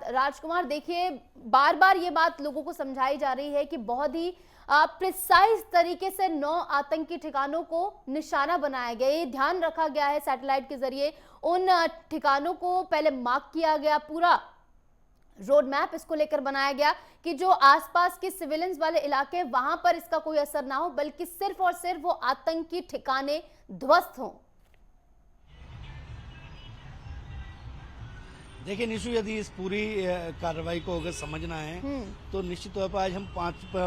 राजकुमार, देखिए बार बार ये बात लोगों को समझाई जा रही है कि बहुत ही प्रिसाइज तरीके से 9 आतंकी ठिकानों को निशाना बनाया गया, ये ध्यान रखा गया है सैटेलाइट के जरिए उन ठिकानों को पहले मार्क किया गया, पूरा रोड मैप इसको लेकर बनाया गया कि जो आसपास के सिविलियंस वाले इलाके वहां पर इसका कोई असर ना हो, बल्कि सिर्फ और सिर्फ वो आतंकी ठिकाने ध्वस्त हों। देखिए निशु, यदि इस पूरी कार्रवाई को अगर समझना है तो निश्चित तौर पर आज हम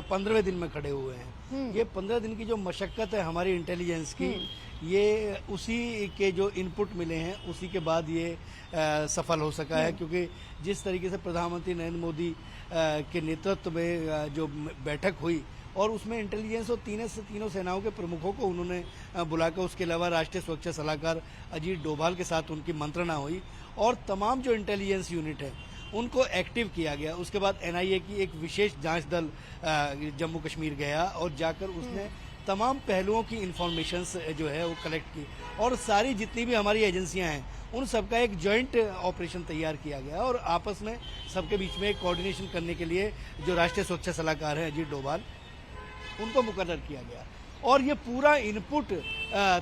15वें दिन में खड़े हुए हैं। ये 15 दिन की जो मशक्कत है हमारी इंटेलिजेंस की, ये उसी के जो इनपुट मिले हैं उसी के बाद ये सफल हो सका है। क्योंकि जिस तरीके से प्रधानमंत्री नरेंद्र मोदी के नेतृत्व में जो बैठक हुई और उसमें इंटेलिजेंस और तीनों सेनाओं के प्रमुखों को उन्होंने बुलाकर, उसके अलावा राष्ट्रीय सुरक्षा सलाहकार अजीत डोभाल के साथ उनकी मंत्रणा हुई और तमाम जो इंटेलिजेंस यूनिट है उनको एक्टिव किया गया। उसके बाद एनआईए की एक विशेष जांच दल जम्मू कश्मीर गया और जाकर उसने तमाम पहलुओं की इंफॉर्मेशंस जो है वो कलेक्ट की और सारी जितनी भी हमारी एजेंसियां हैं उन सबका एक जॉइंट ऑपरेशन तैयार किया गया और आपस में सबके बीच में एक कोऑर्डिनेशन करने के लिए जो राष्ट्रीय सुरक्षा सलाहकार हैं अजीत डोभाल, उनको मुकर्रर किया गया और ये पूरा इनपुट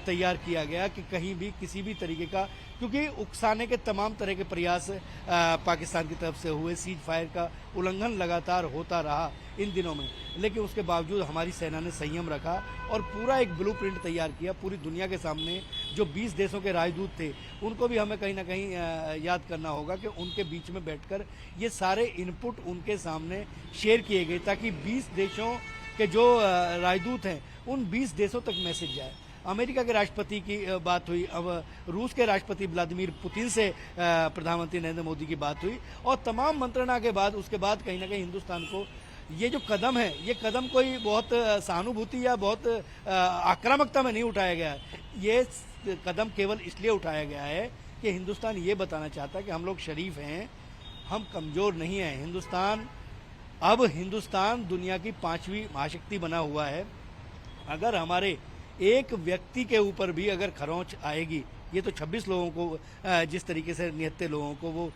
तैयार किया गया कि कहीं भी किसी भी तरीके का, क्योंकि उकसाने के तमाम तरह के प्रयास पाकिस्तान की तरफ से हुए, सीज फायर का उल्लंघन लगातार होता रहा इन दिनों में, लेकिन उसके बावजूद हमारी सेना ने संयम रखा और पूरा एक ब्लूप्रिंट तैयार किया पूरी दुनिया के सामने। जो 20 देशों के राजदूत थे उनको भी हमें कहीं ना कहीं याद करना होगा कि उनके बीच में बैठकर ये सारे इनपुट उनके सामने शेयर किए गए ताकि 20 देशों के जो राजदूत हैं उन 20 देशों तक मैसेज जाए। अमेरिका के राष्ट्रपति की बात हुई, अब रूस के राष्ट्रपति व्लादिमीर पुतिन से प्रधानमंत्री नरेंद्र मोदी की बात हुई और तमाम मंत्रणा के बाद उसके बाद कहीं ना कहीं हिंदुस्तान को ये जो कदम है, ये कदम कोई बहुत सहानुभूति या बहुत आक्रामकता में नहीं उठाया गया है। ये कदम केवल इसलिए उठाया गया है कि हिंदुस्तान ये बताना चाहता है कि हम लोग शरीफ हैं, हम कमज़ोर नहीं हैं। हिंदुस्तान दुनिया की 5वीं महाशक्ति बना हुआ है। अगर हमारे एक व्यक्ति के ऊपर भी अगर खरोंच आएगी, ये तो 26 लोगों को जिस तरीके से निहत्थे लोगों को वो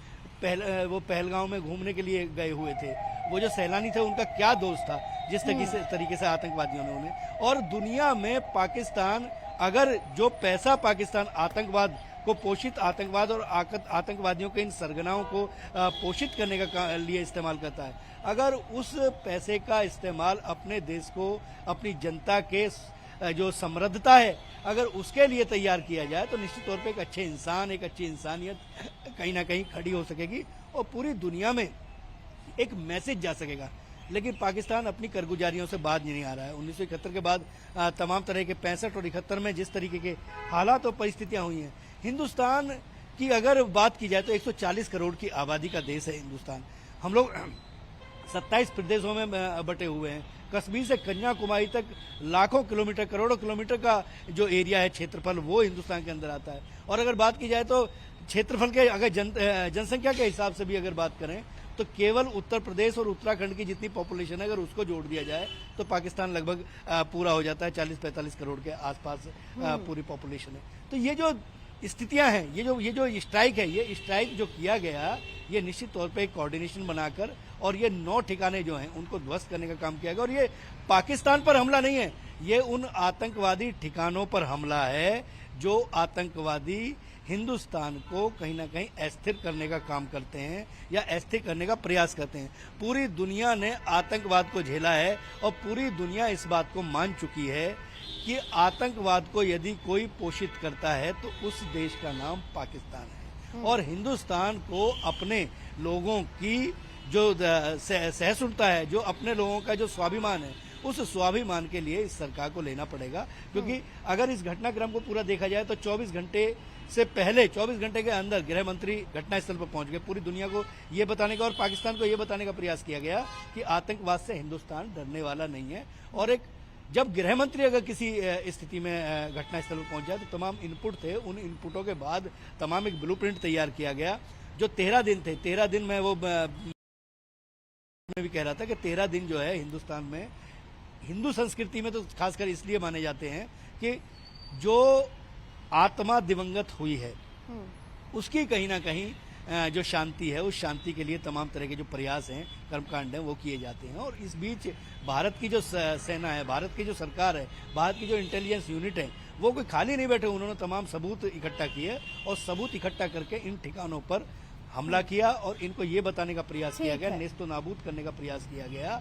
पहलगांव में घूमने के लिए गए हुए थे, वो जो सैलानी थे उनका क्या दोष था जिस तरीके से आतंकवादियों ने उन्हें, और दुनिया में पाकिस्तान अगर जो पैसा पाकिस्तान आतंकवाद को पोषित, आतंकवाद और आतंकवादियों के इन सरगनाओं को पोषित करने का लिए इस्तेमाल करता है, अगर उस पैसे का इस्तेमाल अपने देश को, अपनी जनता के जो समृद्धता है, अगर उसके लिए तैयार किया जाए तो निश्चित तौर पे एक अच्छे इंसान, एक अच्छी इंसानियत कहीं ना कहीं खड़ी हो सकेगी और पूरी दुनिया में एक मैसेज जा सकेगा। लेकिन पाकिस्तान अपनी कारगुजारियों से बाज नहीं आ रहा है। 1971 के बाद तमाम तरह के 65 और 71 में जिस तरीके के हालात और परिस्थितियां हुई हैं, हिंदुस्तान की अगर बात की जाए तो 140 करोड़ की आबादी का देश है हिंदुस्तान। हम लोग 27 प्रदेशों में बटे हुए हैं। कश्मीर से कन्याकुमारी तक लाखों किलोमीटर, करोड़ों किलोमीटर का जो एरिया है, क्षेत्रफल, वो हिंदुस्तान के अंदर आता है। और अगर बात की जाए तो क्षेत्रफल के अगर जनसंख्या के हिसाब से भी अगर बात करें तो केवल उत्तर प्रदेश और उत्तराखंड की जितनी पॉपुलेशन है, अगर उसको जोड़ दिया जाए तो पाकिस्तान लगभग पूरा हो जाता है। 40-45 करोड़ के आसपास पूरी पॉपुलेशन है। तो ये जो स्थितियां हैं, ये जो स्ट्राइक है, ये स्ट्राइक जो किया गया, ये निश्चित तौर पे एक कोऑर्डिनेशन बनाकर और ये 9 ठिकाने जो हैं उनको ध्वस्त करने का काम किया गया। और ये पाकिस्तान पर हमला नहीं है, ये उन आतंकवादी ठिकानों पर हमला है जो आतंकवादी हिंदुस्तान को कहीं ना कहीं अस्थिर करने का काम करते हैं या अस्थिर करने का प्रयास करते हैं। पूरी दुनिया ने आतंकवाद को झेला है और पूरी दुनिया इस बात को मान चुकी है कि आतंकवाद को यदि कोई पोषित करता है तो उस देश का नाम पाकिस्तान है। और हिंदुस्तान को अपने लोगों की जो सहिष्णुता है, जो अपने लोगों का जो स्वाभिमान है, उस स्वाभिमान के लिए इस सरकार को लेना पड़ेगा। क्योंकि अगर इस घटनाक्रम को पूरा देखा जाए तो 24 घंटे से पहले, 24 घंटे के अंदर गृह मंत्री घटनास्थल पर पहुंच गए। पूरी दुनिया को ये बताने का और पाकिस्तान को ये बताने का प्रयास किया गया कि आतंकवाद से हिंदुस्तान डरने वाला नहीं है। और एक जब गृह मंत्री अगर किसी स्थिति में घटनास्थल पर पहुंच जाए तो तमाम इनपुट थे, उन इनपुटों के बाद तमाम एक ब्लूप्रिंट तैयार किया गया। जो 13 दिन थे, 13 दिन में वो मैं भी कह रहा था कि 13 दिन जो है हिंदुस्तान में, हिंदू संस्कृति में तो खासकर इसलिए माने जाते हैं कि जो आत्मा दिवंगत हुई है उसकी कहीं ना कहीं जो शांति है उस शांति के लिए तमाम तरह के जो प्रयास हैं, कर्मकांड हैं, वो किए जाते हैं। और इस बीच भारत की जो सेना है, भारत की जो सरकार है, भारत की जो इंटेलिजेंस यूनिट है, वो कोई खाली नहीं बैठे। उन्होंने तमाम सबूत इकट्ठा किए और सबूत इकट्ठा करके इन ठिकानों पर हमला किया और इनको ये बताने का प्रयास किया गया, नेस्तो नाबूद करने का प्रयास किया गया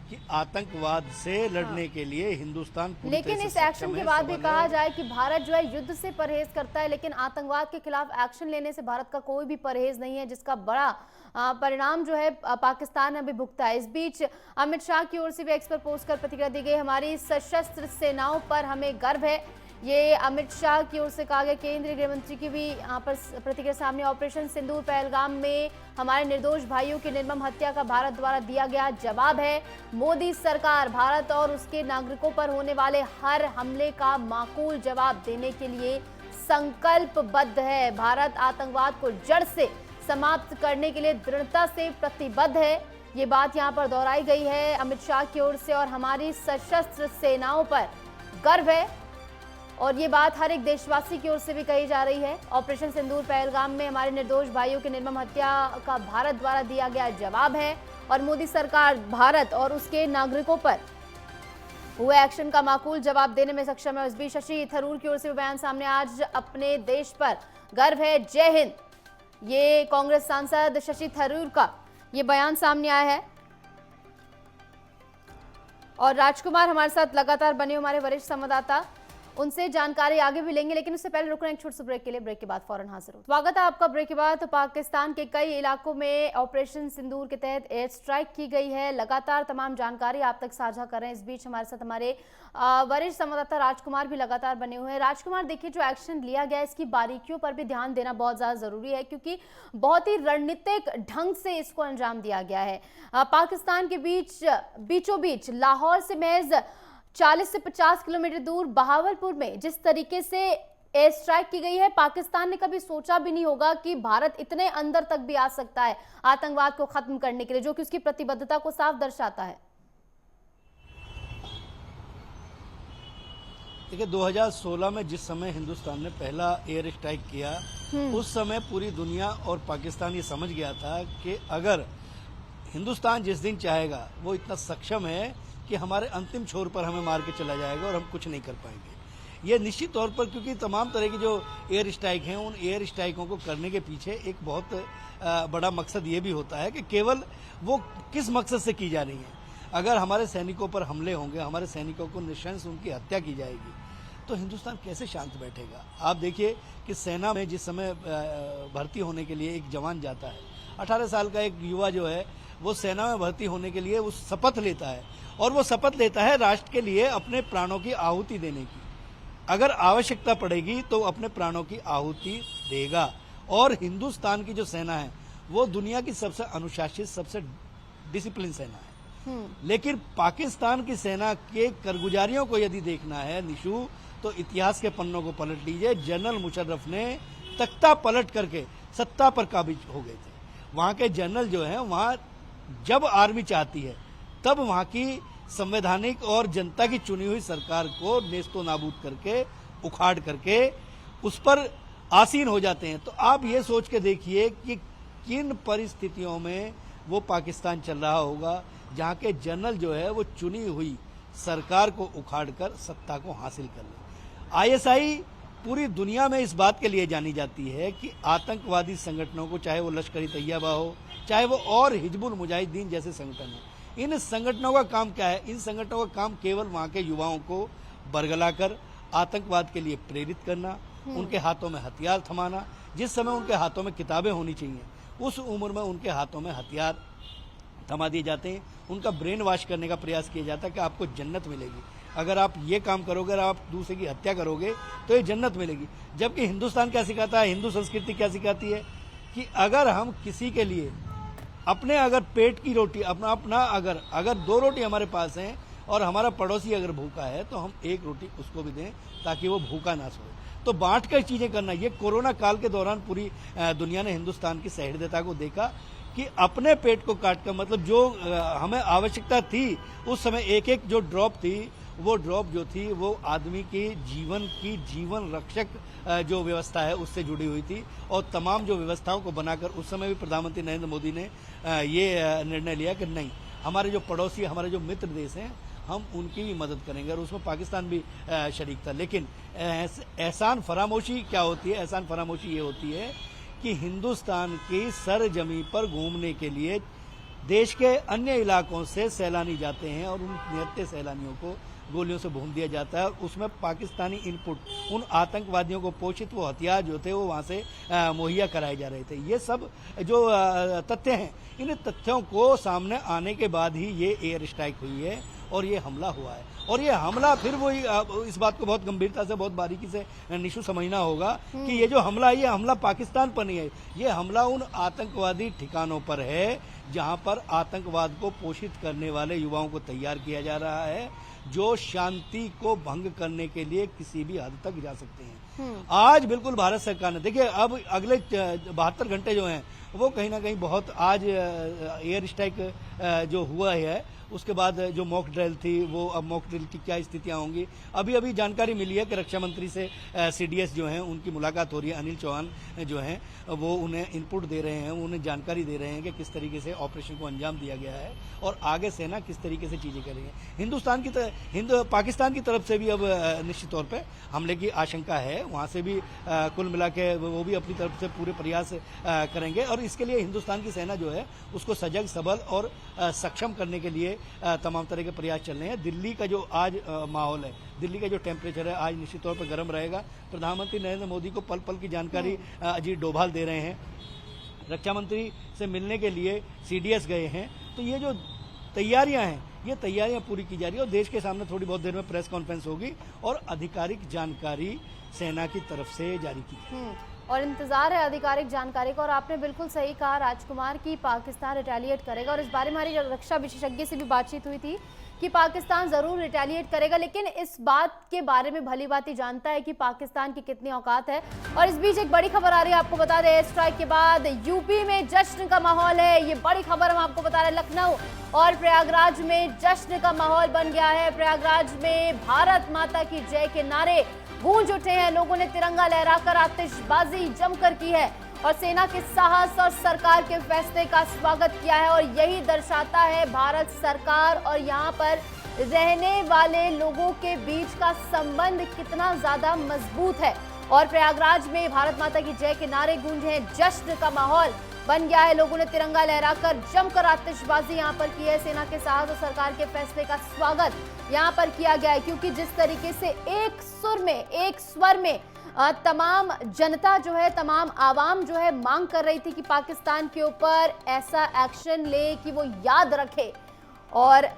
कि आतंकवाद से लड़ने के लिए हिंदुस्तान पूरी लेकिन तरह इस से एक्शन के बाद भी कहा जाए कि भारत जो है युद्ध से परहेज करता है, लेकिन आतंकवाद के खिलाफ एक्शन लेने से भारत का कोई भी परहेज नहीं है, जिसका बड़ा परिणाम जो है पाकिस्तान अभी भुगता है। इस बीच अमित शाह की ओर से भी एक्स पर पोस्ट कर प्रतिक्रिया दी गई। हमारी सशस्त्र सेनाओं पर हमें गर्व है, ये अमित शाह की ओर से कहा गया। केंद्रीय गृह मंत्री की भी यहाँ पर प्रतिक्रिया सामने। ऑपरेशन सिंदूर पहलगाम में हमारे निर्दोष भाइयों की निर्मम हत्या का भारत द्वारा दिया गया जवाब है। मोदी सरकार भारत और उसके नागरिकों पर होने वाले हर हमले का माकूल जवाब देने के लिए संकल्पबद्ध है। भारत आतंकवाद को जड़ से समाप्त करने के लिए दृढ़ता से प्रतिबद्ध है। ये बात यहाँ पर दोहराई गई है अमित शाह की ओर से। और हमारी सशस्त्र सेनाओं पर गर्व है और ये बात हर एक देशवासी की ओर से भी कही जा रही है। ऑपरेशन सिंदूर पहलगाम में हमारे निर्दोष भाइयों की निर्मम हत्या का भारत द्वारा दिया गया जवाब है और मोदी सरकार भारत और उसके नागरिकों पर हुए एक्शन का माकूल जवाब देने में सक्षम है। इस बीच शशि थरूर की ओर से बयान सामने। आज अपने देश पर गर्व है, जय हिंद। ये कांग्रेस सांसद शशि थरूर का ये बयान सामने आया है। और राजकुमार हमारे साथ लगातार बने हमारे वरिष्ठ संवाददाता, उनसे जानकारी आगे भी लेंगे, लेकिन उससे पहले रुकना एक छोटे से ब्रेक के लिए। ब्रेक के बाद फौरन हाजिर हो। स्वागत है आपका ब्रेक के बाद। तो पाकिस्तान के कई इलाकों में ऑपरेशन सिंदूर के तहत एयर स्ट्राइक की गई है। लगातार तमाम जानकारी आप तक साझा कर रहे हैं। इस बीच हमारे साथ हमारे वरिष्ठ संवाददाता राजकुमार भी लगातार बने हुए हैं। राजकुमार, देखिए जो एक्शन लिया गया इसकी बारीकियों पर भी ध्यान देना बहुत ज्यादा जरूरी है, क्योंकि बहुत ही रणनीतिक ढंग से इसको अंजाम दिया गया है। पाकिस्तान के बीचों बीच लाहौर से महज 40 से 50 किलोमीटर दूर बहावलपुर में जिस तरीके से एयर स्ट्राइक की गई है, पाकिस्तान ने कभी सोचा भी नहीं होगा कि भारत इतने अंदर तक भी आ सकता है आतंकवाद को खत्म करने के लिए, जो कि उसकी प्रतिबद्धता को साफ दर्शाता है। देखिए 2016 में जिस समय हिंदुस्तान ने पहला एयर स्ट्राइक किया, उस समय पूरी दुनिया और पाकिस्तान ये समझ गया था कि अगर हिंदुस्तान जिस दिन चाहेगा वो इतना सक्षम है कि हमारे अंतिम छोर पर हमें मार के चला जाएगा और हम कुछ नहीं कर पाएंगे। ये निश्चित तौर पर, क्योंकि तमाम तरह की जो एयर स्ट्राइक हैं, उन एयर स्ट्राइकों को करने के पीछे एक बहुत बड़ा मकसद ये भी होता है कि केवल वो किस मकसद से की जा रही है। अगर हमारे सैनिकों पर हमले होंगे, हमारे सैनिकों को निशंस उनकी हत्या की जाएगी, तो हिंदुस्तान कैसे शांत बैठेगा। आप देखिए कि सेना में जिस समय भर्ती होने के लिए एक जवान जाता है, 18 साल का एक युवा जो है वो सेना में भर्ती होने के लिए वो शपथ लेता है, और वो शपथ लेता है राष्ट्र के लिए अपने प्राणों की आहुति देने की। अगर आवश्यकता पड़ेगी तो अपने प्राणों की आहुति देगा। और हिंदुस्तान की जो सेना है वो दुनिया की सबसे अनुशासित, सबसे डिसिप्लिन सेना है। लेकिन पाकिस्तान की सेना के कारगुजारियों को यदि देखना है निशु, तो इतिहास के पन्नों को पलट लीजिए। जनरल मुशर्रफ ने तख्ता पलट करके सत्ता पर काबिज हो गए थे। वहां के जनरल जो है, वहां जब आर्मी चाहती है तब वहां की संवैधानिक और जनता की चुनी हुई सरकार को नेस्तो नाबूद करके, उखाड़ करके उस पर आसीन हो जाते हैं। तो आप ये सोच के देखिए कि किन परिस्थितियों में वो पाकिस्तान चल रहा होगा, जहां के जनरल जो है वो चुनी हुई सरकार को उखाड़कर सत्ता को हासिल कर ले। आईएसआई पूरी दुनिया में इस बात के लिए जानी जाती है कि आतंकवादी संगठनों को, चाहे वो लश्कर-ए तैयबा हो, चाहे वो और हिजबुल मुजाहिदीन जैसे संगठन हो, इन संगठनों का काम क्या है? इन संगठनों का काम केवल वहां के युवाओं को बरगलाकर आतंकवाद के लिए प्रेरित करना, उनके हाथों में हथियार थमाना। जिस समय उनके हाथों में किताबें होनी चाहिए, उस उम्र में उनके हाथों में हथियार थमा दिए जाते हैं। उनका ब्रेन वॉश करने का प्रयास किया जाता है कि आपको जन्नत मिलेगी, अगर आप ये काम करोगे, अगर आप दूसरे की हत्या करोगे तो ये जन्नत मिलेगी। जबकि हिंदुस्तान क्या सिखाता है, हिंदू संस्कृति क्या सिखाती है कि अगर हम किसी के लिए अपने अगर पेट की रोटी अपना अगर 2 रोटी हमारे पास हैं और हमारा पड़ोसी अगर भूखा है तो हम 1 रोटी उसको भी दें ताकि वो भूखा ना सोए। तो बांट कर चीजें करना, ये कोरोना काल के दौरान पूरी दुनिया ने हिंदुस्तान की सहृदयता को देखा कि अपने पेट को काट कर, मतलब जो हमें आवश्यकता थी उस समय एक जो ड्रॉप थी वो ड्रॉप जो थी वो आदमी की जीवन रक्षक जो व्यवस्था है उससे जुड़ी हुई थी, और तमाम जो व्यवस्थाओं को बनाकर उस समय भी प्रधानमंत्री नरेंद्र मोदी ने ये निर्णय लिया कि नहीं, हमारे जो पड़ोसी, हमारे जो मित्र देश हैं, हम उनकी भी मदद करेंगे, और उसमें पाकिस्तान भी शरीक था। लेकिन एहसान फरामोशी क्या होती है? एहसान फरामोशी ये होती है कि हिंदुस्तान की सरजमी पर घूमने के लिए देश के अन्य इलाकों से सैलानी जाते हैं और उन निहत्थे सैलानियों को गोलियों से भून दिया जाता है, और उसमें पाकिस्तानी इनपुट, उन आतंकवादियों को पोषित वो हथियार जो थे वो वहाँ से मुहैया कराए जा रहे थे। ये सब जो तथ्य हैं, इन तथ्यों को सामने आने के बाद ही ये एयर स्ट्राइक हुई है और ये हमला हुआ है। और ये हमला फिर वही, इस बात को बहुत गंभीरता से, बहुत बारीकी से निशु समझना होगा कि ये जो हमला है, ये हमला पाकिस्तान पर नहीं है, ये हमला उन आतंकवादी ठिकानों पर है जहां पर आतंकवाद को पोषित करने वाले युवाओं को तैयार किया जा रहा है, जो शांति को भंग करने के लिए किसी भी हद तक जा सकते हैं। आज बिल्कुल भारत सरकार ने, देखिए, अब अगले 72 घंटे जो हैं वो कहीं ना कहीं बहुत, आज एयर स्ट्राइक जो हुआ है उसके बाद जो मॉक ड्रिल थी, वो अब मॉक ड्रिल की क्या स्थितियां होंगी। अभी जानकारी मिली है कि रक्षा मंत्री से सीडीएस जो हैं उनकी मुलाकात हो रही है। अनिल चौहान जो हैं वो उन्हें इनपुट दे रहे हैं, उन्हें जानकारी दे रहे हैं कि किस तरीके से ऑपरेशन को अंजाम दिया गया है और आगे सेना किस तरीके से चीजें कर रही है। पाकिस्तान की तरफ से भी अब निश्चित तौर पर हमले की आशंका है, वहां से भी कुल मिला के वो भी अपनी तरफ से पूरे प्रयास करेंगे, और इसके लिए हिंदुस्तान की सेना जो है उसको सजग, सबल और सक्षम करने के लिए तमाम तरह के प्रयास चल रहे हैं। दिल्ली का जो आज माहौल है, दिल्ली का जो टेम्परेचर है, आज निश्चित तौर पर गर्म रहेगा। प्रधानमंत्री नरेंद्र मोदी को पल पल की जानकारी अजीत डोभाल दे रहे हैं, रक्षा मंत्री से मिलने के लिए सीडीएस गए हैं। तो ये जो तैयारियां हैं, ये तैयारियां पूरी की जा रही है, और देश के सामने थोड़ी बहुत देर में प्रेस कॉन्फ्रेंस होगी और आधिकारिक जानकारी सेना की तरफ से जारी की और इंतजार है आधिकारिक जानकारी का। और आपने बिल्कुल सही कहा राजकुमार की पाकिस्तान रिटेलिएट करेगा, और इस बारे में हमारी रक्षा विशेषज्ञ से भी बातचीत हुई थी कि पाकिस्तान जरूर रिटेलिएट करेगा, लेकिन इस बात के बारे में भली भांति जानता है कि पाकिस्तान की कितनी औकात है। और इस बीच एक बड़ी खबर आ रही है, आपको बता दें, एयर स्ट्राइक के बाद यूपी में जश्न का माहौल है। ये बड़ी खबर हम आपको बता रहे हैं, लखनऊ और प्रयागराज में जश्न का माहौल बन गया है। प्रयागराज में भारत माता की जय के नारे गूंज उठे हैं, लोगों ने तिरंगा लहराकर आतिशबाजी जमकर की है और सेना के साहस और सरकार के फैसले का स्वागत किया है। और यही दर्शाता है भारत सरकार और यहाँ पर रहने वाले लोगों के बीच का संबंध कितना ज्यादा मजबूत है। और प्रयागराज में भारत माता की जय के नारे गूंजे हैं, जश्न का माहौल बन गया है, लोगों ने तिरंगा लहराकर जमकर आतिशबाजी यहाँ पर की है। सेना के साहस और सरकार के फैसले का स्वागत यहाँ पर किया गया है, क्योंकि जिस तरीके से एक स्वर में तमाम जनता जो है, तमाम आवाम जो है मांग कर रही थी कि पाकिस्तान के ऊपर ऐसा एक्शन ले कि वो याद रखे, और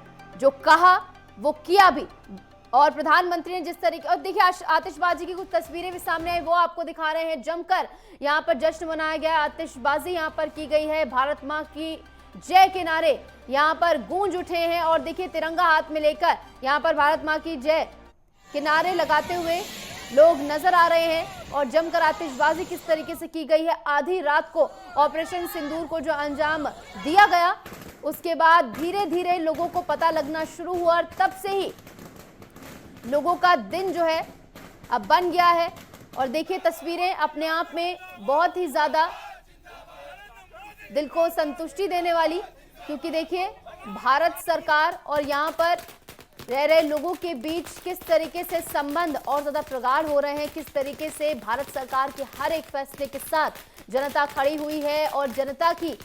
जो कहा वो किया भी। और प्रधानमंत्री ने जिस तरीके, और देखिए आतिशबाजी की कुछ तस्वीरें भी सामने आई, वो आपको दिखा रहे हैं। जमकर यहाँ पर जश्न मनाया गया, आतिशबाजी यहाँ पर की गई है, भारत माँ की जय के नारे यहाँ पर गूंज उठे हैं। और देखिए तिरंगा हाथ में लेकर यहाँ पर भारत माँ की जय के नारे लगाते हुए लोग नजर आ रहे हैं, और जमकर आतिशबाजी किस तरीके से की गई है। आधी रात को ऑपरेशन सिंदूर को जो अंजाम दिया गया, उसके बाद धीरे धीरे लोगों को पता लगना शुरू हुआ, और तब से ही लोगों का दिन जो है अब बन गया है। और देखिए तस्वीरें अपने आप में बहुत ही ज्यादा दिल को संतुष्टि देने वाली, क्योंकि देखिए भारत सरकार और यहाँ पर रह रहे लोगों के बीच किस तरीके से संबंध और ज्यादा प्रगाढ़ हो रहे हैं, किस तरीके से भारत सरकार के हर एक फैसले के साथ जनता खड़ी हुई है और जनता की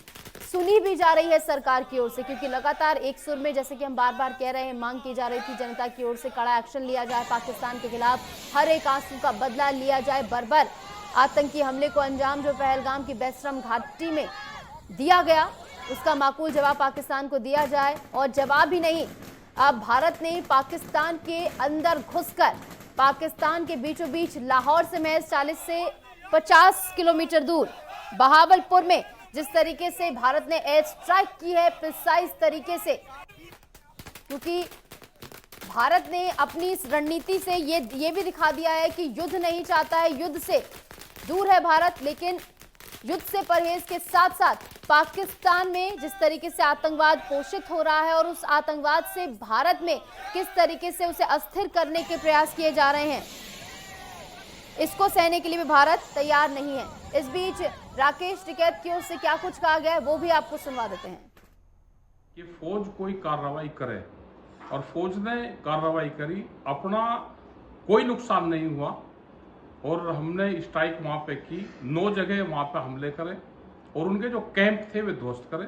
सुनी भी जा रही है सरकार की ओर से। क्योंकि लगातार एक सुर में, जैसे कि हम बार बार कह रहे हैं, मांग की जा रही थी जनता की ओर से कड़ा एक्शन लिया जाए, पाकिस्तान के खिलाफ हर एक आंसू का बदला लिया जाए। बर्बर आतंकी हमले को अंजाम जो पहलगाम की बेशरम घाटी में दिया गया, उसका माकूल जवाब पाकिस्तान को दिया जाए। और जवाब ही नहीं, अब भारत ने पाकिस्तान के अंदर घुसकर पाकिस्तान के बीचों बीच लाहौर से महज 40 से 50 किलोमीटर दूर बहावलपुर में जिस तरीके से भारत ने एयर स्ट्राइक की है, प्रिसाइज तरीके से, क्योंकि भारत ने अपनी इस रणनीति से ये भी दिखा दिया है कि युद्ध नहीं चाहता है, युद्ध से दूर है भारत, लेकिन युद्ध से परहेज के साथ साथ पाकिस्तान में जिस तरीके से आतंकवाद पोषित हो रहा है और उस आतंकवाद से भारत में किस तरीके से उसे अस्थिर करने के प्रयास किए जा रहे हैं, इसको सहने के लिए भी भारत तैयार नहीं है। इस बीच राकेश टिकैत की ओर से क्या कुछ कहा गया है वो भी आपको सुनवा देते हैं कि फौज कोई कार्रवाई करे और फौज ने कार्रवाई करी, अपना कोई नुकसान नहीं हुआ और हमने स्ट्राइक वहां पे की, 9 जगह वहां पे हमले करे और उनके जो कैंप थे वे ध्वस्त करे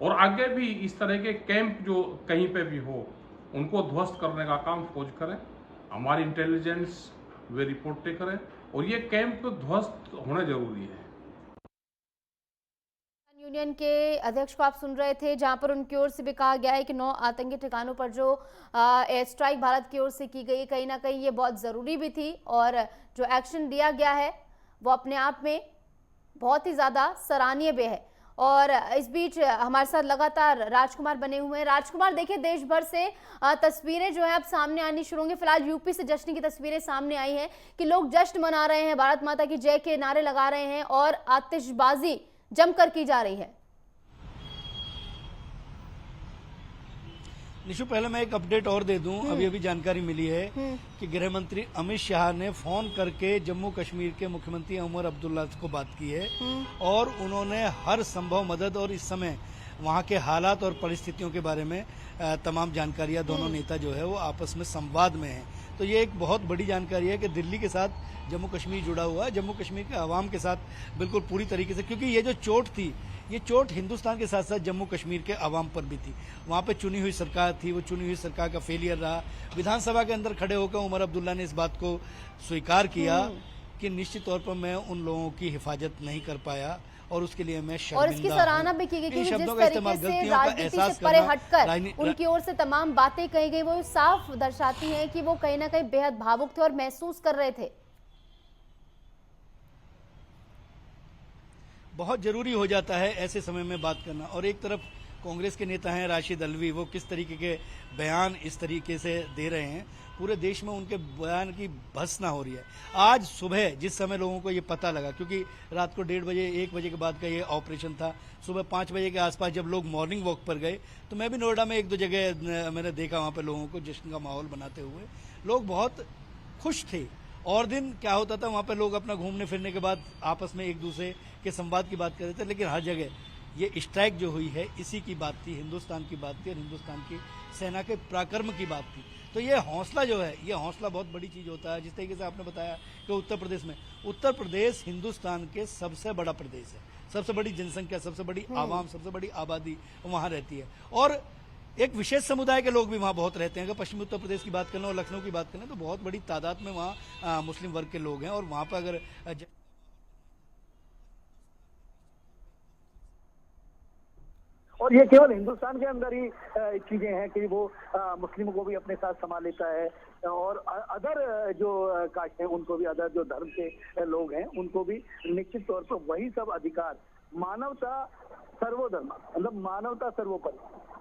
और आगे भी इस तरह के कैंप जो कहीं पे भी हो उनको ध्वस्त करने का काम फौज करे। हमारी इंटेलिजेंस वे रिपोर्टें करें और ये कैंप ध्वस्त होने जरूरी है। यूनियन के अध्यक्ष को आप सुन रहे थे, जहां पर उनकी ओर से भी कहा गया है कि 9 आतंकी ठिकानों पर जो एयर स्ट्राइक भारत की ओर से की गई, कहीं ना कहीं ये बहुत ज़रूरी भी थी और जो एक्शन लिया गया है वो अपने आप में बहुत ही ज़्यादा सराहनीय भी है। और इस बीच हमारे साथ लगातार राजकुमार बने हुए हैं। राजकुमार, देखिए देश भर से तस्वीरें जो है अब सामने आनी शुरू होंगी। फिलहाल यूपी से जश्न की तस्वीरें सामने आई हैं कि लोग जश्न मना रहे हैं, भारत माता की जय के नारे लगा रहे हैं और आतिशबाजी जमकर की जा रही है। निशु, पहले मैं एक अपडेट और दे दूं। अभी जानकारी मिली है कि गृह मंत्री अमित शाह ने फोन करके जम्मू कश्मीर के मुख्यमंत्री उमर अब्दुल्ला को बात की है और उन्होंने हर संभव मदद और इस समय वहां के हालात और परिस्थितियों के बारे में तमाम जानकारियां दोनों नेता जो है वो आपस में संवाद में हैं। तो ये एक बहुत बड़ी जानकारी है कि दिल्ली के साथ जम्मू कश्मीर जुड़ा हुआ है, जम्मू कश्मीर के आवाम के साथ बिल्कुल पूरी तरीके से, क्योंकि ये जो चोट थी ये चोट हिंदुस्तान के साथ साथ जम्मू कश्मीर के आवाम पर भी थी। वहाँ पे चुनी हुई सरकार थी, वो चुनी हुई सरकार का फेलियर रहा। विधानसभा के अंदर खड़े होकर उमर अब्दुल्ला ने इस बात को स्वीकार किया कि निश्चित तौर पर मैं उन लोगों की हिफाजत नहीं कर पाया और उसके लिए मैं शर्मिंदा और इसकी सराहना भी की गई कि जिस तरीके से राजनीति से परे हटकर उनकी ओर से तमाम बातें कही गई वो साफ दर्शाती हैं कि वो कहीं ना कहीं बेहद भावुक थे और महसूस कर रहे थे। बहुत जरूरी हो जाता है ऐसे समय में बात करना। और एक तरफ कांग्रेस के नेता हैं राशिद अल्वी, वो किस तरीके के बयान इस तरीके से दे रहे हैं, पूरे देश में उनके बयान की भत्सना हो रही है। आज सुबह जिस समय लोगों को ये पता लगा, क्योंकि रात को 1:30 बजे 1 बजे के बाद का ये ऑपरेशन था, सुबह 5 बजे के आसपास जब लोग मॉर्निंग वॉक पर गए तो मैं भी नोएडा में 1-2 जगह मैंने देखा, वहाँ पर लोगों को जश्न का माहौल बनाते हुए लोग बहुत खुश थे। और दिन क्या होता था, वहाँ पे लोग अपना घूमने फिरने के बाद आपस में एक दूसरे के संवाद की बात कर रहे थे, लेकिन हर जगह ये स्ट्राइक जो हुई है इसी की बात थी, हिंदुस्तान की बात थी और हिंदुस्तान की सेना के पराक्रम की बात थी। तो ये हौसला जो है, ये हौसला बहुत बड़ी चीज होता है। जिस तरीके से आपने बताया कि उत्तर प्रदेश हिंदुस्तान के सबसे बड़ा प्रदेश है, सबसे बड़ी जनसंख्या, सबसे बड़ी आवाम, सबसे बड़ी आबादी वहाँ रहती है और एक विशेष समुदाय के लोग भी वहाँ बहुत रहते हैं। अगर पश्चिमी उत्तर प्रदेश की बात करें और लखनऊ की बात करें तो बहुत बड़ी तादाद में वहाँ मुस्लिम वर्ग के लोग हैं और वहाँ पर अगर और ये केवल हिंदुस्तान के अंदर ही चीजें हैं कि वो मुस्लिमों को भी अपने साथ संभाल लेता है और अदर जो कास्ट है उनको भी, अदर जो धर्म के लोग हैं उनको भी निश्चित तौर पर वही सब अधिकार, मानवता सर्वधर्म, मतलब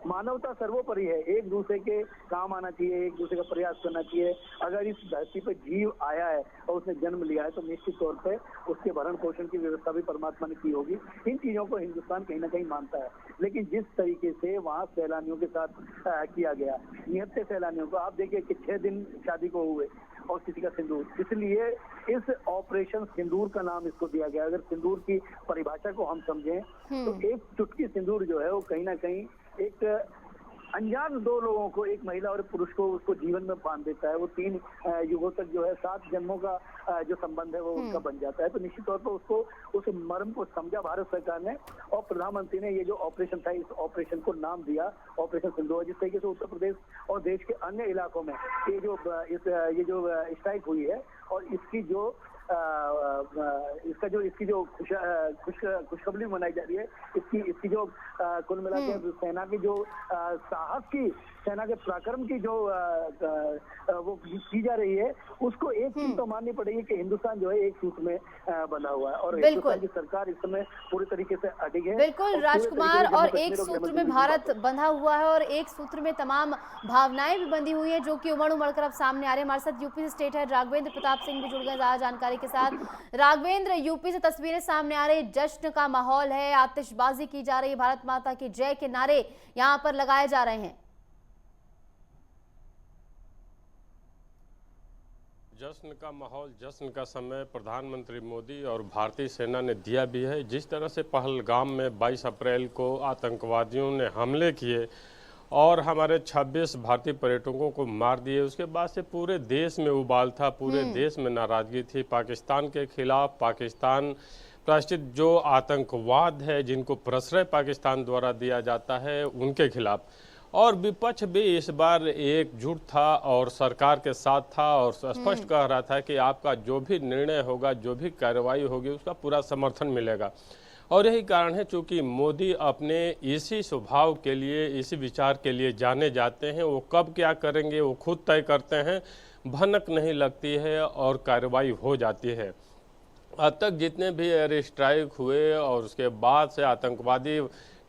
मानवता सर्वोपरि है। एक दूसरे के काम आना चाहिए, एक दूसरे का प्रयास करना चाहिए। अगर इस धरती पर जीव आया है और उसने जन्म लिया है तो निश्चित तौर पे उसके भरण पोषण की व्यवस्था भी परमात्मा ने की होगी। इन चीजों को हिंदुस्तान कहीं ना कहीं मानता है, लेकिन जिस तरीके से वहाँ सैलानियों के साथ किया गया, निहत्थे सैलानियों को, आप देखिए कि 6 दिन शादी को हुए और किसी का सिंदूर, इसलिए इस ऑपरेशन सिंदूर का नाम इसको दिया गया। अगर सिंदूर की परिभाषा को हम समझें तो एक चुटकी सिंदूर जो है वो कहीं ना कहीं एक अनजान 2 लोगों को, एक महिला और पुरुष को, उसको जीवन में बांध देता है। वो 3 युगों तक जो है 7 जन्मों का जो संबंध है वो उनका बन जाता है। तो निश्चित तौर पर उसको, उस मर्म को समझा भारत सरकार ने और प्रधानमंत्री ने ये जो ऑपरेशन था, इस ऑपरेशन को नाम दिया ऑपरेशन सिंदूर। जिस तरीके से उत्तर प्रदेश और देश के अन्य इलाकों में ये जो स्ट्राइक हुई है और इसकी जो खुशखबरी मनाई जा रही है, इसकी जो कुल मिला के सेना की जो साहस की, सेना के पराक्रम की जो वो की जा रही है, उसको एक चीज तो माननी पड़ेगी कि हिंदुस्तान जो है एक सूत्र में बना हुआ है और हिंदुस्तान की सरकार इस समय पूरी तरीके से अडिग है। बिल्कुल राजकुमार, और एक सूत्र में भारत बंधा हुआ है और एक सूत्र में तमाम भावनाएं भी बंधी हुई है जो कि उमड़ कर अब सामने आ रहे हैं। हमारे साथ यूपी से स्टेट हेड राघवेंद्र प्रताप सिंह भी जुड़ गए ज़्यादा जानकारी जानकारी के साथ राघवेंद्र, यूपी से तस्वीरें सामने आ रही, जश्न का माहौल है, आतिशबाजी की जा रही, भारत माता की जय के नारे यहां पर लगाए जा रहे हैं। जश्न का माहौल, जश्न का समय प्रधानमंत्री मोदी और भारतीय सेना ने दिया भी है। जिस तरह से पहलगाम में 22 अप्रैल को आतंकवादियों ने हमले किए और हमारे 26 भारतीय पर्यटकों को मार दिए, उसके बाद से पूरे देश में उबाल था, पूरे देश में नाराजगी थी पाकिस्तान के खिलाफ। पाकिस्तान प्रायश्चित जो आतंकवाद है, जिनको प्रश्रय पाकिस्तान द्वारा दिया जाता है, उनके खिलाफ। और विपक्ष भी इस बार एकजुट था और सरकार के साथ था और स्पष्ट कह रहा था कि आपका जो भी निर्णय होगा, जो भी कार्रवाई होगी, उसका पूरा समर्थन मिलेगा। और यही कारण है चूँकि मोदी अपने इसी स्वभाव के लिए, इसी विचार के लिए जाने जाते हैं। वो कब क्या करेंगे वो खुद तय करते हैं, भनक नहीं लगती है और कार्रवाई हो जाती है। अब तक जितने भी एयर स्ट्राइक हुए और उसके बाद से आतंकवादी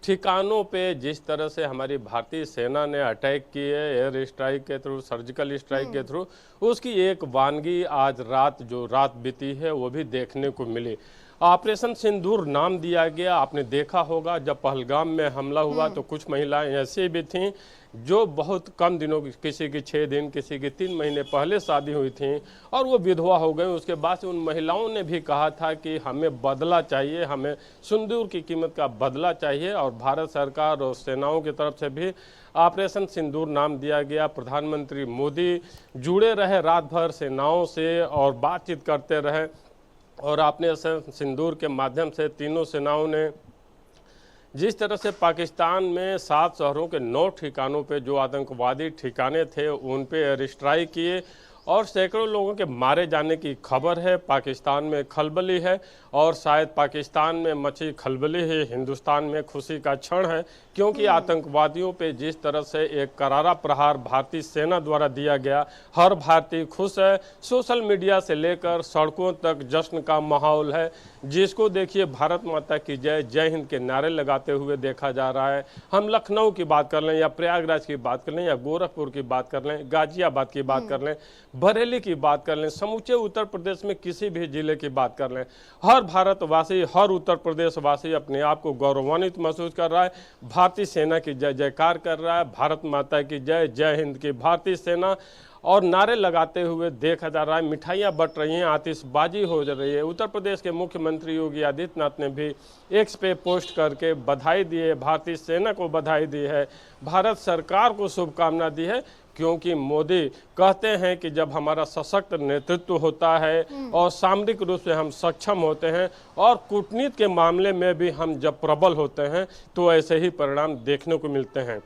ठिकानों पे जिस तरह से हमारी भारतीय सेना ने अटैक किए एयर स्ट्राइक के थ्रू, सर्जिकल स्ट्राइक के थ्रू, उसकी एक वानगी आज रात जो रात बीती है वो भी देखने को मिली। ऑपरेशन सिंदूर नाम दिया गया। आपने देखा होगा जब पहलगाम में हमला हुआ तो कुछ महिलाएं ऐसी भी थीं जो बहुत कम दिनों की, किसी की 6 दिन, किसी की 3 महीने पहले शादी हुई थी और वो विधवा हो गई। उसके बाद से उन महिलाओं ने भी कहा था कि हमें बदला चाहिए, हमें सिंदूर की कीमत का बदला चाहिए। और भारत सरकार और सेनाओं की तरफ से भी ऑपरेशन सिंदूर नाम दिया गया। प्रधानमंत्री मोदी जुड़े रहे रात भर सेनाओं से और बातचीत करते रहे और आपने सिंदूर के माध्यम से तीनों सेनाओं ने जिस तरह से पाकिस्तान में 7 शहरों के 9 ठिकानों पे जो आतंकवादी ठिकाने थे उन पे एयर स्ट्राइक किए और सैकड़ों लोगों के मारे जाने की खबर है। पाकिस्तान में खलबली है और शायद पाकिस्तान में मची खलबली ही हिंदुस्तान में खुशी का क्षण है, क्योंकि आतंकवादियों पे जिस तरह से एक करारा प्रहार भारतीय सेना द्वारा दिया गया, हर भारतीय खुश है। सोशल मीडिया से लेकर सड़कों तक जश्न का माहौल है, जिसको देखिए भारत माता की जय, जय हिंद के नारे लगाते हुए देखा जा रहा है। हम लखनऊ की बात कर लें या प्रयागराज की बात कर लें या गोरखपुर की बात कर लें, गाजियाबाद की बात कर लें, बरेली की बात कर लें, समूचे उत्तर प्रदेश में किसी भी जिले की बात कर लें, हर भारतवासी, हर उत्तर प्रदेश वासी अपने आप को गौरवान्वित महसूस कर रहा है। भारतीय सेना की जय जयकार कर रहा है, भारत माता की जय, जय हिंद की भारतीय सेना, और नारे लगाते हुए देखा जा रहा है। मिठाइयाँ बट रही हैं, आतिशबाजी हो रही है। उत्तर प्रदेश के मुख्यमंत्री योगी आदित्यनाथ ने भी एक्स पे पोस्ट करके बधाई दी है, भारतीय सेना को बधाई दी है, भारत सरकार को शुभकामना दी है, क्योंकि मोदी कहते हैं कि जब हमारा सशक्त नेतृत्व होता है और सामरिक रूप से हम सक्षम होते हैं और कूटनीति के मामले में भी हम जब प्रबल होते हैं तो ऐसे ही परिणाम देखने को मिलते हैं।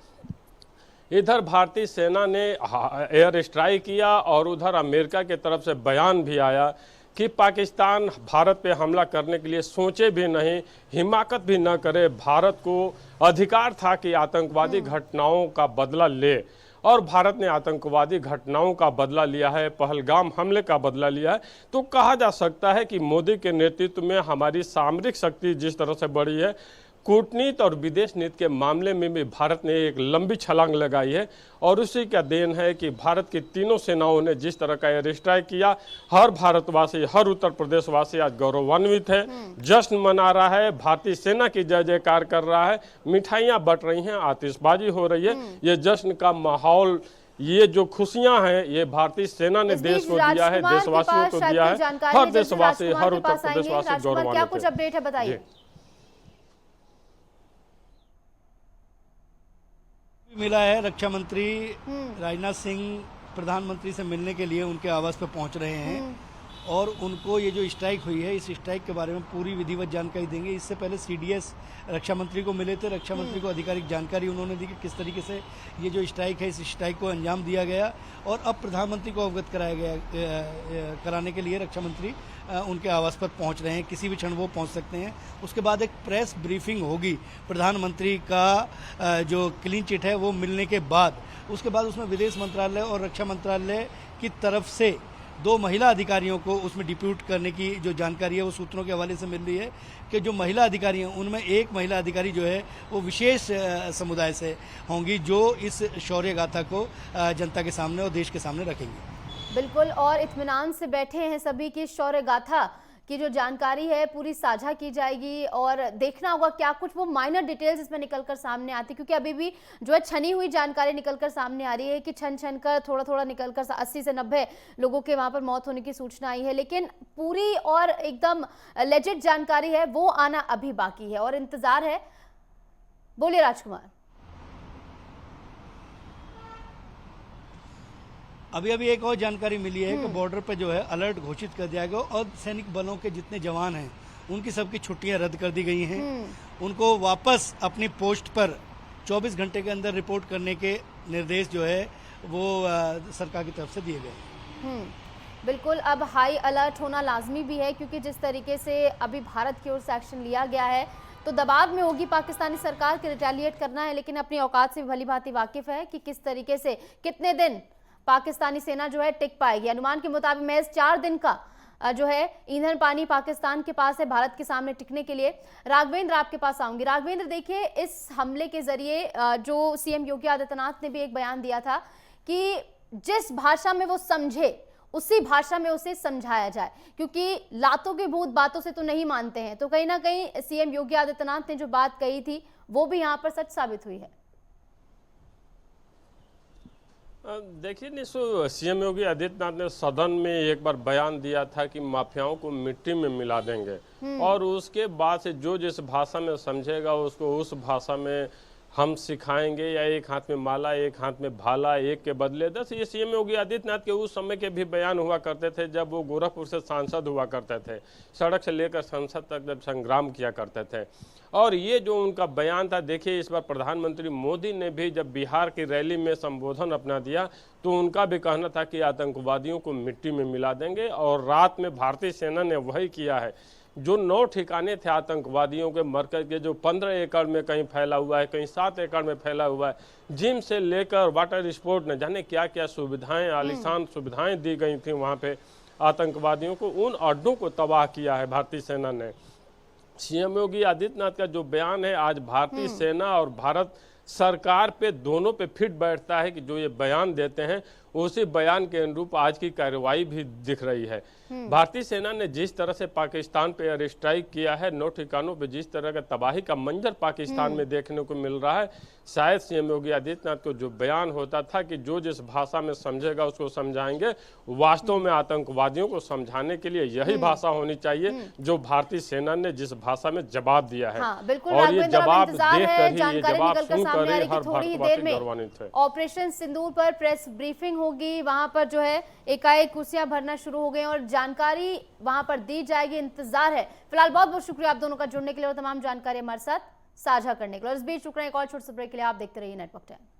इधर भारतीय सेना ने एयर स्ट्राइक किया और उधर अमेरिका की तरफ से बयान भी आया कि पाकिस्तान भारत पे हमला करने के लिए सोचे भी नहीं, हिमाकत भी न करे। भारत को अधिकार था कि आतंकवादी घटनाओं का बदला ले और भारत ने आतंकवादी घटनाओं का बदला लिया है, पहलगाम हमले का बदला लिया है। तो कहा जा सकता है कि मोदी के नेतृत्व में हमारी सामरिक शक्ति जिस तरह से बढ़ी है, कूटनीति और विदेश नीति के मामले में भी भारत ने एक लंबी छलांग लगाई है और उसी का देन है कि भारत की तीनों सेनाओं ने जिस तरह का एयर स्ट्राइक किया, हर भारतवासी, हर उत्तर प्रदेशवासी आज गौरवान्वित है, जश्न मना रहा है, भारतीय सेना की जय जयकार कर रहा है, मिठाइयाँ बट रही हैं, आतिशबाजी हो रही है। ये जश्न का माहौल, ये जो खुशियां हैं, ये भारतीय सेना ने देश को दिया है, देशवासियों को दिया है। हर देशवासी, हर उत्तर प्रदेशवासी गौरवान्वित है। कुछ अपडेट है बताइए। मिला है, रक्षा मंत्री राजनाथ सिंह प्रधानमंत्री से मिलने के लिए उनके आवास पर पहुंच रहे हैं और उनको ये जो स्ट्राइक हुई है, इस स्ट्राइक के बारे में पूरी विधिवत जानकारी देंगे। इससे पहले सीडीएस रक्षा मंत्री को मिले थे, रक्षा मंत्री को आधिकारिक जानकारी उन्होंने दी कि किस तरीके से ये जो स्ट्राइक है, इस स्ट्राइक को अंजाम दिया गया और अब प्रधानमंत्री को अवगत कराया गया, कराने के लिए रक्षा मंत्री उनके आवास पर पहुंच रहे हैं। किसी भी क्षण वो पहुंच सकते हैं। उसके बाद एक प्रेस ब्रीफिंग होगी प्रधानमंत्री का, जो क्लीन चिट है वो मिलने के बाद। उसके बाद उसमें विदेश मंत्रालय और रक्षा मंत्रालय की तरफ से 2 महिला अधिकारियों को उसमें डिप्यूट करने की जो जानकारी है वो सूत्रों के हवाले से मिल रही है कि जो महिला अधिकारी हैं उनमें एक महिला अधिकारी जो है वो विशेष समुदाय से होंगी, जो इस शौर्य गाथा को जनता के सामने और देश के सामने रखेंगी। बिल्कुल, और इत्मीनान से बैठे हैं सभी की शौर्य गाथा की जो जानकारी है पूरी साझा की जाएगी और देखना होगा क्या कुछ वो माइनर डिटेल्स इसमें निकलकर सामने आती, क्योंकि अभी भी जो है छनी हुई जानकारी निकलकर सामने आ रही है कि छन छन कर थोड़ा थोड़ा निकलकर 80 से 90 लोगों के वहां पर मौत होने की सूचना आई है, लेकिन पूरी और एकदम लेजिट जानकारी है वो आना अभी बाकी है और इंतजार है। बोलिए राजकुमार। अभी अभी एक और जानकारी मिली है कि बॉर्डर पे जो है अलर्ट घोषित कर दिया गया और सैनिक बलों के जितने जवान हैं उनकी सबकी छुट्टियां रद्द कर दी गई हैं। उनको वापस अपनी पोस्ट पर 24 घंटे के अंदर रिपोर्ट करने के निर्देश जो है वो सरकार की तरफ से दिए गए। बिल्कुल, अब हाई अलर्ट होना लाजमी भी है क्योंकि जिस तरीके से अभी भारत की ओर से एक्शन लिया गया है तो दबाव में होगी पाकिस्तानी सरकार के रिटेलिएट करना है, लेकिन अपनी औकात से भली भांति वाकिफ है कि किस तरीके से कितने दिन पाकिस्तानी सेना जो है टिक पाएगी। अनुमान के मुताबिक महज 4 दिन का जो है ईंधन पानी पाकिस्तान के पास है भारत के सामने टिकने के लिए। राघवेंद्र, आपके पास आऊंगी। राघवेंद्र, देखिए इस हमले के जरिए जो सीएम योगी आदित्यनाथ ने भी एक बयान दिया था कि जिस भाषा में वो समझे उसी भाषा में उसे समझाया जाए, क्योंकि लातों के भूत बातों से तो नहीं मानते हैं। तो कहीं ना कहीं सीएम योगी आदित्यनाथ ने जो बात कही थी वो भी यहाँ पर सच साबित हुई है। देखिए निशु, सीएम योगी आदित्यनाथ ने सदन में एक बार बयान दिया था कि माफियाओं को मिट्टी में मिला देंगे और उसके बाद से जो जिस भाषा में समझेगा उसको उस भाषा में हम सिखाएंगे, या एक हाथ में माला एक हाथ में भाला, एक के बदले 10। ये सीएम योगी आदित्यनाथ के उस समय के भी बयान हुआ करते थे जब वो गोरखपुर से सांसद हुआ करते थे, सड़क से लेकर संसद तक जब संग्राम किया करते थे। और ये जो उनका बयान था, देखिए इस बार प्रधानमंत्री मोदी ने भी जब बिहार की रैली में संबोधन अपना दिया तो उनका भी कहना था कि आतंकवादियों को मिट्टी में मिला देंगे, और रात में भारतीय सेना ने वही किया है। जो 9 ठिकाने थे आतंकवादियों के मरकज के, जो 15 एकड़ में कहीं फैला हुआ है, कहीं 7 एकड़ में फैला हुआ है, जिम से लेकर वाटर स्पोर्ट न जाने क्या क्या सुविधाएं, आलीशान सुविधाएं दी गई थी वहां पे आतंकवादियों को, उन अड्डों को तबाह किया है भारतीय सेना ने। सीएम योगी आदित्यनाथ का जो बयान है आज भारतीय सेना और भारत सरकार पे दोनों पे फिट बैठता है कि जो ये बयान देते हैं उसी बयान के अनुरूप आज की कार्रवाई भी दिख रही है। भारतीय सेना ने जिस तरह से पाकिस्तान पे एयर स्ट्राइक किया है, 9 ठिकानों पे जिस तरह का तबाही का मंजर पाकिस्तान में देखने को मिल रहा है, शायद सीएम योगी आदित्यनाथ को जो बयान होता था कि जो जिस भाषा में समझेगा उसको समझाएंगे, वास्तव में आतंकवादियों को समझाने के लिए यही भाषा होनी चाहिए जो भारतीय सेना ने जिस भाषा में जवाब दिया है। हाँ, बिल्कुल, और ये जवाब देखकर ही, ये जवाब सुनकर ही हर भारतवासी गौरवान्वित है। ऑपरेशन सिंदूर पर प्रेस ब्रीफिंग होगी, वहां पर जो है एकाएक कुर्सियां भरना शुरू हो गई और जानकारी वहां पर दी जाएगी। इंतजार है। फिलहाल बहुत बहुत शुक्रिया आप दोनों का जुड़ने के लिए और तमाम जानकारी हमारे साथ साझा करने के लिए। इस बीच शुक्रिया, एक और छोटे से ब्रेक के लिए आप देखते रहिए नेटवर्क 10।